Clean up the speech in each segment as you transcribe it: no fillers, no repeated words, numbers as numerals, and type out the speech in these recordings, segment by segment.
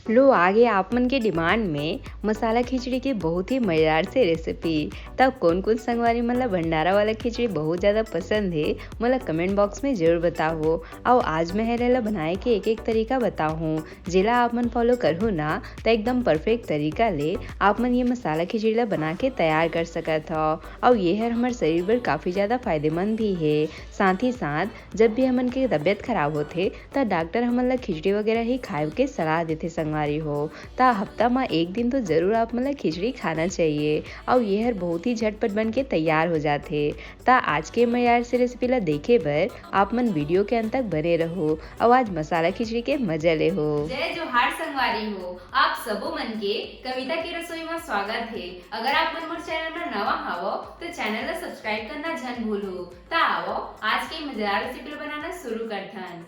लो आगे आप मन के डिमांड में मसाला खिचड़ी की बहुत ही मज़ेदार से रेसिपी। तब कौन कौन संगवारी मतलब भंडारा वाला खिचड़ी बहुत ज़्यादा पसंद है मतलब कमेंट बॉक्स में जरूर बताओ। और आज मैं हेरेला बनाए के एक एक तरीका बताऊँ जिला आप मन फॉलो करूँ ना तो एकदम परफेक्ट तरीका ले आप मन ये मसाला खिचड़ी ला बना के तैयार कर सकत हो। और ये हर हमारे शरीर पर काफ़ी ज़्यादा फायदेमंद भी है। साथ ही साथ जब भी हमन की तबीयत खराब होते तो डॉक्टर हमन ला खिचड़ी वगैरह ही खाए के सलाह देते संगवारी हो। ता हफ्ता में एक दिन तो जरूर आप मतलब खिचड़ी खाना चाहिए और ये हर बहुत ही झटपट बन के तैयार हो जाते। ता आज के मैं यार से रेसिपी ला देखे बर आप मन वीडियो के अंत तक बने रहो और आज मसाला खिचड़ी के मजा ले हो। जय जोहार संगवारी हो आप सबो मन के कविता की रसोई में स्वागत है। अगर आप मन मोर चैनल में नवा हवो तो चैनल ला सब्सक्राइब करना जन भूलो। ता आओ आज के मजेदार रेसिपी बनाना शुरू करथन।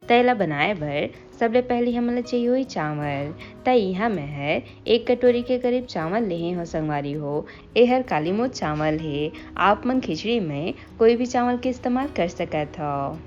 तैला बनाए बर सबले पहले हमला चाहिए हुई चावल। त यहाँ में है 1 कटोरी के करीब चावल लेहे हो संगवारी हो। ए हर काली मोट चावल है। आप मन खिचड़ी में कोई भी चावल के इस्तेमाल कर सकत हो।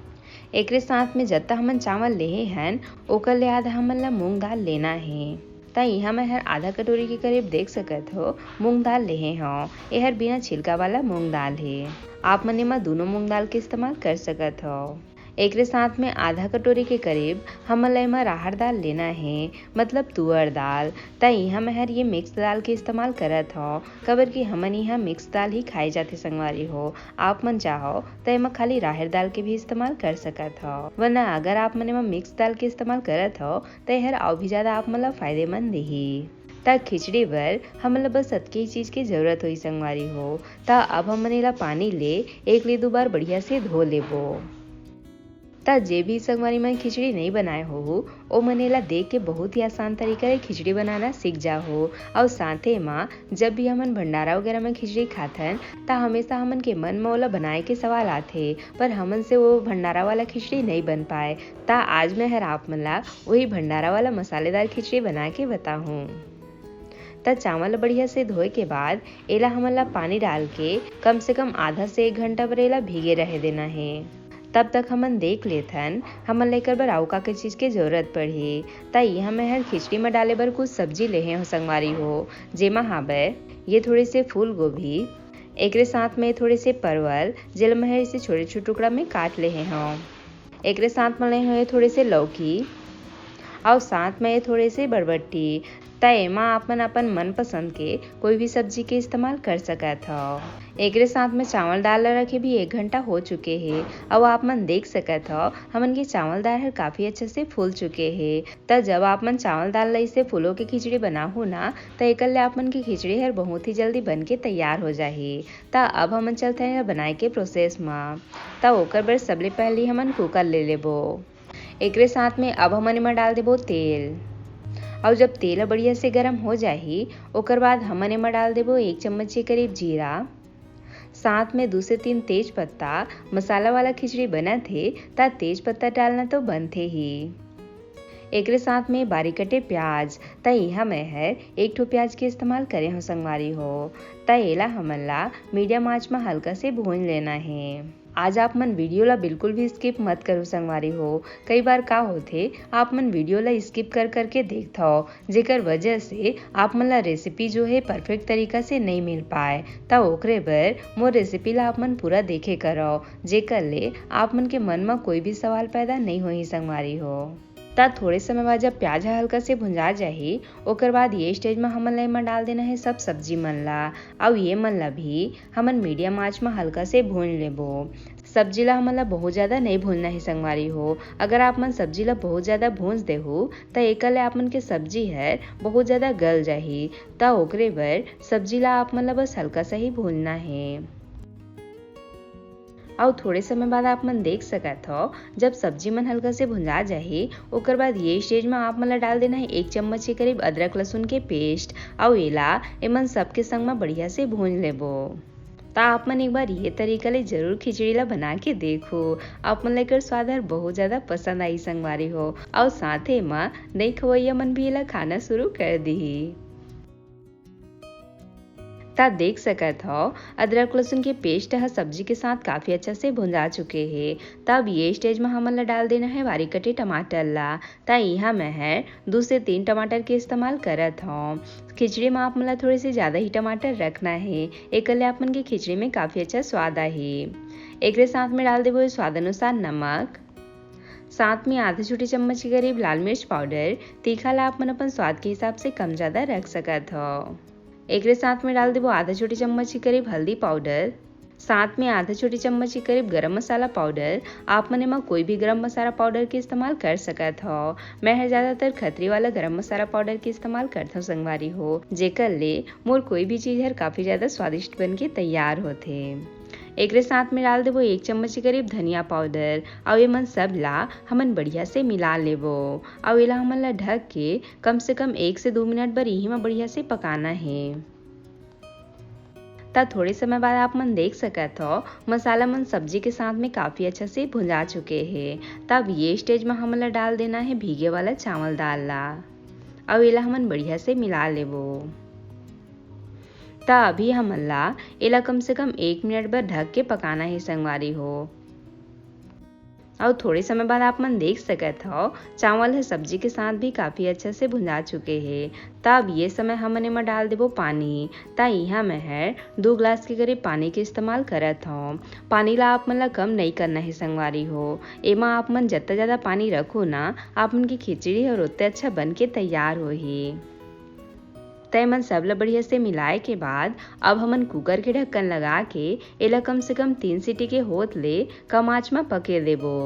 एक साथ में जत्ता हमन चावल लेहे हन ओकर ले आधा हमन ला मूंग दाल लेना है। त यहाँ मैं हर आधा कटोरी के करीब देख सकत हो मूंग दाल लेहे हो। ए हर बिना छिलका वाला मूंग दाल है। आप मन एमा दोनों मूंग दाल के इस्तेमाल कर सकत हो। एक साथ में आधा कटोरी के करीब हमन ला एमा राहड़ दाल लेना है मतलब तुअर दाल। त यहाँ मैं हर ये मिक्स दाल के इस्तेमाल करत हो कबर की हमन यहाँ मिक्स दाल ही खाए जाते संगवारी हो। आप मन चाहो तो एमा खाली राहड़ दाल के भी इस्तेमाल कर सकत हो वरना अगर आप मन एमा मिक्स दाल के इस्तेमाल करत हो तो यह और भी ज्यादा आप मन ला फायदेमंद ही। तक खिचड़ी बर हमन ला बस अतके चीज की जरूरत हुई संगवारी हो। त अब हमन ला पानी ले 1 ले 2 बार बढ़िया से धो लेबो। ता जे भी संगवारी में खिचड़ी नहीं बनाए हो ओ मनेला देख के बहुत ही आसान तरीका से खिचड़ी बनाना सीख जाओ। और साथे माँ जब भी हमन भंडारा वगैरह में खिचड़ी खाथन ता हमेशा हमन के मन में ओला बनाए के सवाल आथे पर हमन से वो भंडारा वाला खिचड़ी नहीं बन पाए। ता आज मैं हर आप मन ला वही भंडारा वाला मसालेदार खिचड़ी बना के बताऊँ। त चावल बढ़िया से धोए के बाद एला हमन ला पानी डाल के कम से कम आधा से 1 घंटा पर एला भीगे रह देना है। तब तक हमन देख लेथन हमन लेकर बर आउ का चीज के जरूरत पड़ी। त यहाँ मैं हर खिचड़ी में डाले बर कुछ सब्जी लेहे हो संगवारी हो जेमा हावे ये थोड़े से फूल गोभी एक साथ में थोड़े से परवल जेल में इसे छोटे छोटे टुकड़ा में काट लेहे हो। एक साथ में ले हुए थोड़े से लौकी और साथ में थोड़े से बरबट्टी। त एमा आपन अपन मनपसंद के कोई भी सब्जी के इस्तेमाल कर सकत हो। एक साथ में चावल दाल रखे भी 1 घंटा हो चुके हैं। अब आप मन देख सकत हो हमन के चावल दाल हर काफी अच्छे से फूल चुके हैं। त जब आप मन चावल दाल ला इसे फूलों के खिचड़ी बनाहू ना तो एक आप मन की खिचड़ी हर बहुत ही जल्दी बन के तैयार हो जाही। त अब हमन चलते हैं बनाए के प्रोसेस में। त ओकर बर सबले पहले हमन कुकर ले लेबो। एक साथ में अब हमन एमा डाल देबो तेल और जब तेल बढ़िया से गर्म हो जाही ओकर बाद हमन एमा डाल देबो 1 चम्मच के करीब जीरा। साथ में 2 से 3 तेज पत्ता। मसाला वाला खिचड़ी बना थे ता तेज पत्ता डालना तो बनते ही। एक साथ में बारीक कटे प्याज। त यहाँ मैं है 1 ठो प्याज के इस्तेमाल करे हो संगवारी हो। त एला हमन ला मीडियम आंच में हल्का से भून लेना है। आज आप मन वीडियो ला बिल्कुल भी स्किप मत करो संगवारी हो। कई बार का होथे आप मन वीडियो ला स्किप कर करके देखता हो जेकर वजह से आप मन ला रेसिपी जो है परफेक्ट तरीका से नहीं मिल पाए। ता ओकरे बर मोर रेसिपी ला आप मन पूरा देखे करो जेकर ले आप मन के मन में कोई भी सवाल पैदा नहीं होही संगवारी हो। ता थोड़े समय बाद जब प्याज हल्का से भुंजा जाही ओकर बाद ये स्टेज में हमन ला एमा डाल देना है सब सब्जी मन ला और ये मन ला भी हमन मीडियम आंच में हल्का से भून लेबो। सब्जी ला हमन ला बहुत ज्यादा नहीं भूनना है संगवारी हो। अगर आप मन सब्जी ला बहुत ज्यादा भूंज देहू त एकर ले आप मन के सब्जी है बहुत ज्यादा गल जाही। त ओकरे बर सब्जी ला आप मन ला बस हल्का सा ही भूनना है। और थोड़े समय बाद आप मन देख सकत हो जब सब्जी मन हल्का से भुंजा जाही ओकर बाद ये स्टेज में आप मन ला डाल देना है 1 चम्मच के करीब अदरक लहसुन के पेस्ट और एला एमन सबके संग में बढ़िया से भून लेबो। ता आप मन एक बार ये तरीका ले जरूर खिचड़ी ला बना के देखो। आप मन लेकर स्वाद हर बहुत ज्यादा पसंद आई संगवारी हो और साथे में नहीं खवैया मन भी एला खाना शुरू कर दी। ता देख सकत हो अदरक लहसुन के पेस्ट ह सब्जी के साथ काफ़ी अच्छा से भुंजा चुके हैं। तब ये स्टेज में हमन ला डाल देना है बारीक कटे टमाटर ला। ता यहाँ मैं है 2 से 3 टमाटर के इस्तेमाल करत हूँ। खिचड़ी में आप मला थोड़े से ज़्यादा ही टमाटर रखना है, एक आपन के खिचड़ी में काफ़ी अच्छा स्वाद आहे। एक साथ में डाल देबो स्वाद अनुसार नमक, साथ में आधा छोटी चम्मच के करीब लाल मिर्च पाउडर। तीखा ला आप मन अपन स्वाद के हिसाब से कम ज़्यादा रख सकत हो। एक साथ में डाल देबो आधा छोटी चम्मच के करीब हल्दी पाउडर, साथ में आधा छोटी चम्मच के करीब गरम मसाला पाउडर। आप मन एमा कोई भी गरम मसाला पाउडर के इस्तेमाल कर सकत हो। मैं हर ज़्यादातर खतरी वाला गरम मसाला पाउडर के इस्तेमाल करत हूँ संगवारी हो, जेकर ले मोर कोई भी चीज़ हर काफ़ी ज़्यादा स्वादिष्ट बन के तैयार होथे। एक साथ में डाल देबो 1 चम्मच के करीब धनिया पाउडर और ये मन सब ला हमन बढ़िया से मिला लेबो और एला हमन ला ढक के कम से कम 1 से 2 मिनट बर यही में बढ़िया से पकाना है। तब थोड़े समय बाद आप मन देख सकत हो मसाला मन सब्जी के साथ में काफ़ी अच्छा से भुंजा चुके हैं। तब ये स्टेज में हमन ला डाल देना है भीगे वाला चावल दाल ला और एला हमन बढ़िया से मिला लेबो। ता अभी हमन ला एला कम से कम 1 मिनट बर ढक के पकाना है संगवारी हो। और थोड़े समय बाद आप मन देख सकत हो चावल है सब्जी के साथ भी काफ़ी अच्छा से भुंजा चुके हैं। तब ये समय हमन एमा डाल देबो पानी। ता यहाँ मैं है 2 गिलास के करीब पानी के इस्तेमाल करत हूँ। पानी ला आप मन ला कम नहीं करना है संगवारी हो। एमा आप मन जितना ज़्यादा पानी रखो ना आप मन की खिचड़ी और उतने अच्छा बन के तैयार होही। तय मन सब ला बढ़िया से मिलाए के बाद अब हमन कुकर के ढक्कन लगा के एला कम से कम 3 सीटी के होत ले कम आँच में पके देबो।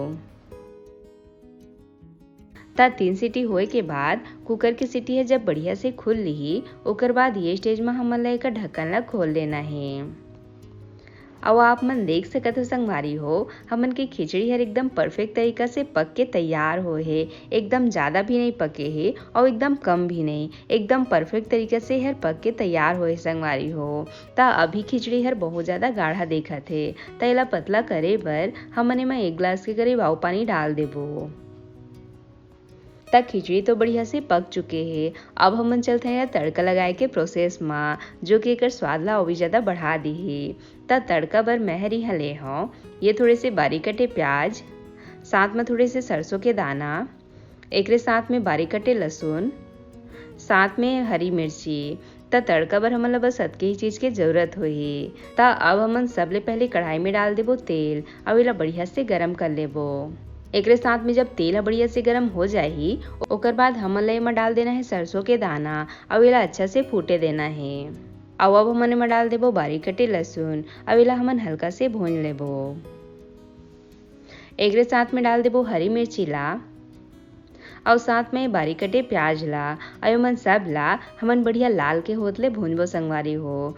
ता 3 सीटी होए के बाद कुकर की सीटी है जब बढ़िया से खुल ली ओकर बाद ये स्टेज में हमन ला एकर ढक्कन ला खोल देना है। और आप मन देख सकत हो संगवारी हो हमन के खिचड़ी हर एकदम परफेक्ट तरीका से पक के तैयार हो है। एकदम ज़्यादा भी नहीं पके है और एकदम कम भी नहीं, एकदम परफेक्ट तरीके से हर पक के तैयार हो है संगवारी हो। ता अभी खिचड़ी हर बहुत ज़्यादा गाढ़ा देखत है। ता एला पतला करे बर हमन एमा 1 गिलास के करीब आऊ पानी डाल देबो। तक खिचड़ी तो बढ़िया से पक चुके हैं। अब हमन चलते हैं तड़का लगाए के प्रोसेस में, जो कि एकर स्वाद ला और भी ज़्यादा बढ़ा दी है। ता तड़का बर महरी हले हो ये थोड़े से बारीक कटे प्याज, साथ में थोड़े से सरसों के दाना, एक साथ में बारीक कटे लहसुन, साथ में हरी मिर्ची। ता तड़का बर हमन ला बस अतके ही चीज़ के जरूरत होही। ता अब हमन सबले पहले कढ़ाई में डाल देबो तेल और एला बढ़िया से गरम कर लेबो। एक साथ में जब तेल बढ़िया से गर्म हो जाही ओकर बाद हमन ला एमा डाल देना है सरसों के दाना और एला अच्छा से फूटे देना है। और अब हमन एमा डाल देबो बारीक कटे लहसुन और एला हमन हल्का से भून लेबो। एक साथ में डाल देबो हरी मिर्ची ला और साथ में बारीक कटे प्याज ला और मन सब ला हमन बढ़िया लाल के होतले भूनबो संगवारी हो।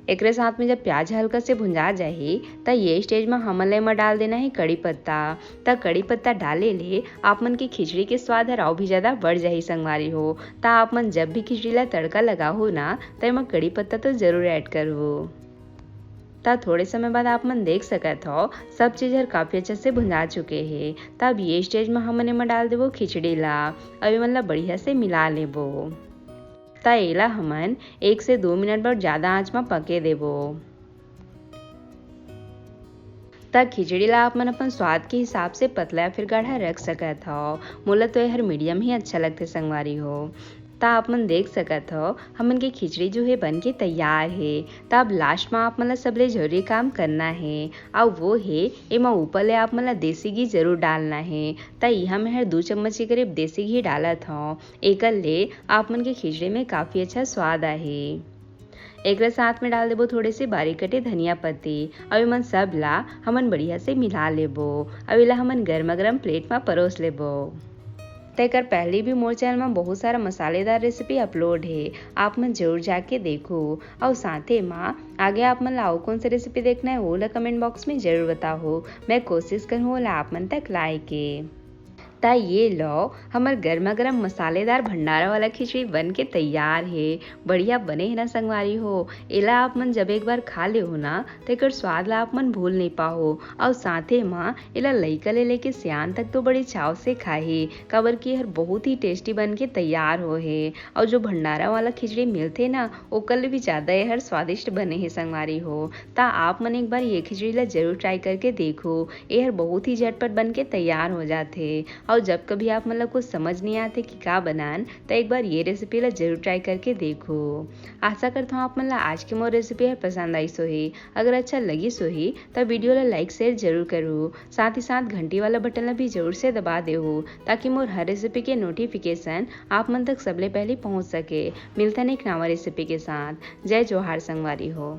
एक साथ में जब प्याज हल्का से भुंजा जाही ता ये स्टेज में हमन ला एमा डाल देना है कड़ी पत्ता। ता कड़ी पत्ता डाले ले आप मन की खिचड़ी के स्वाद हर और भी ज़्यादा बढ़ जाही संगवारी हो। ता आप मन जब भी खिचड़ी ला तड़का लगाहो ना ता एमा कड़ी पत्ता तो ज़रूर ऐड करहो। ता थोड़े समय बाद आप मन देख सकत हो सब चीज़ हर काफ़ी अच्छे से भुंजा चुके हैं। तब ये स्टेज में हमन एमा डाल देबो खिचड़ी ला और एमन ला बढ़िया से मिला लेबो। ता एला हमन 1 से 2 मिनट बर ज़्यादा आँच में पके देबो। ता खिचड़ी ला आप मन अपन स्वाद के हिसाब से पतला या फिर गाढ़ा रख सकत हो। मोला तो हर मीडियम ही अच्छा लगते संगवारी हो। ता आप मन देख सकत हो हमन की खिचड़ी जो है बन के तैयार है। तब लास्ट में आप मन ला सबले जरूरी काम करना है और वो है एमा ऊपर ले आप मन ला देसी घी जरूर डालना है। ता यहाँ मैं हर 2 चम्मच के करीब देसी घी डालत हूँ। एकर ले आप मन के खिचड़ी में काफ़ी अच्छा स्वाद आहे। एक साथ में डाल देबो थोड़े से बारीक कटे धनिया पत्ती और मन सब ला हमन बढ़िया से मिला लेबो और एला हमन गर्मा गर्म प्लेट में परोस लेबो। तेकर पहले भी मोर चैनल में बहुत सारा मसालेदार रेसिपी अपलोड है, आप मन जरूर जाके देखो। और साथे में आगे आप मन ला कौन सा रेसिपी देखना है वो ला कमेंट बॉक्स में जरूर बताओ। मैं कोशिश करूँ आप मन तक लाए के। ता ये लो हमर गर्मा गर्म मसालेदार भंडारा वाला खिचड़ी बन के तैयार है। बढ़िया बने है ना संगवारी हो। एला आप मन जब एक बार खा ले हो ना तो एक स्वाद ला आप मन भूल नहीं पाहो। और साथे माँ एला लइका ले लेके सियान तक तो बड़ी चाव से खाहे, काबर की हर बहुत ही टेस्टी बन के तैयार हो है। और जो भंडारा वाला खिचड़ी मिलते ना ओकर ले भी ज्यादा ये हर स्वादिष्ट बने है संगवारी हो। ता आप मन एक बार ये खिचड़ी ला जरूर ट्राई करके देखो। ये हर बहुत ही झटपट बन के तैयार हो जाते। और जब कभी आप मतलब कुछ समझ नहीं आते कि क्या बनान तो एक बार ये रेसिपी ला जरूर ट्राई करके देखो। आशा करता हूँ आप मतलब आज की मोर रेसिपी है पसंद आई सो ही। अगर अच्छा लगी सो ही तो वीडियो ला लाइक शेयर जरूर करो। साथ ही साथ घंटी वाला बटन ला भी जरूर से दबा दे हो, ताकि मोर हर रेसिपी के नोटिफिकेशन आप मन तक सबले पहले पहुँच सके। मिलता नहीं एक नवा रेसिपी के साथ। जय जोहार संगवारी हो।